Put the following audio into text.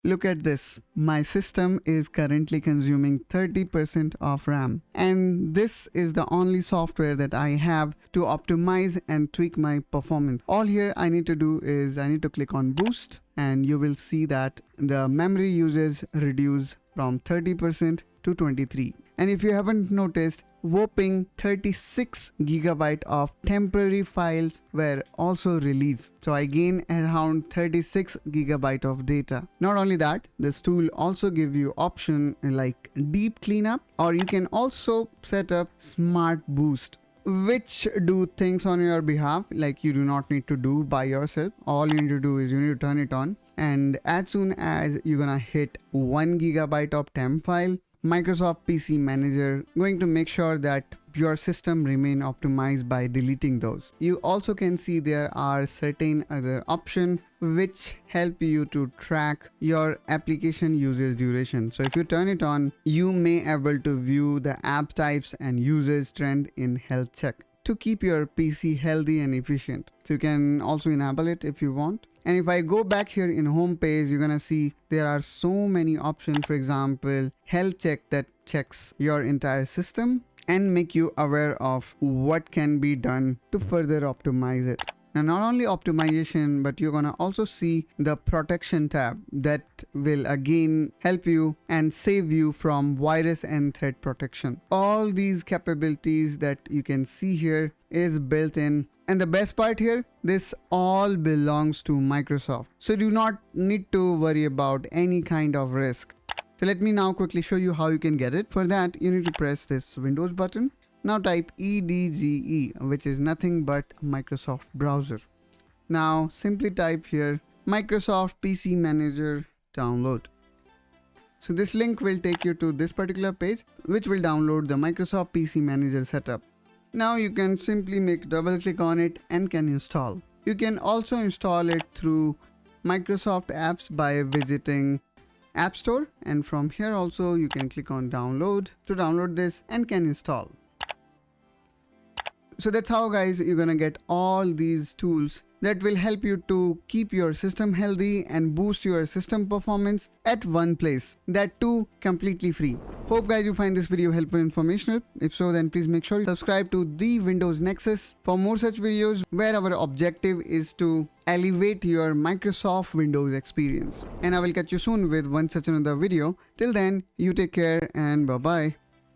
Look at this. My system is currently consuming 30% of RAM, and this is the only software that I have to optimize and tweak my performance. All here I need to do is I need to click on boost, and you will see that the memory usage reduce from 30% to 23. And if you haven't noticed, whopping 36 gigabyte of temporary files were also released. So I gain around 36 gigabyte of data. Not only that, this tool also give you option like deep cleanup, or you can also set up smart boost, which do things on your behalf like you do not need to do by yourself. All you need to do is you need to turn it on, and as soon as you're gonna hit 1 gigabyte of temp file, Microsoft PC Manager going to make sure that your system remain optimized by deleting those. You also can see there are certain other options which help you to track your application usage duration. So if you turn it on, you may able to view the app types and usage trend in health check to keep your PC healthy and efficient. So you can also enable it if you want. And if I go back here in home page, you're gonna see there are so many options. For example, health check that checks your entire system and make you aware of what can be done to further optimize it. Now, not only optimization, but you're gonna also see the protection tab that will again help you and save you from virus and threat protection. All these capabilities that you can see here is built in. And the best part here, this all belongs to Microsoft. So do not need to worry about any kind of risk. So let me now quickly show you how you can get it. For that, you need to press this Windows button. Now type EDGE, which is nothing but Microsoft browser. Now simply type here Microsoft PC Manager download. So this link will take you to this particular page, which will download the Microsoft PC Manager setup. Now you can simply make double click on it and can install. You can also install it through Microsoft apps by visiting App Store, and from here also you can click on download to download this and can install. So that's how, guys, you're gonna get all these tools that will help you to keep your system healthy and boost your system performance at one place, that too completely free. Hope, guys, you find this video helpful and informational. If so, then please make sure you subscribe to the Windows Nexus for more such videos where our objective is to elevate your Microsoft Windows experience. And I will catch you soon with one such another video. Till then, you take care and bye bye.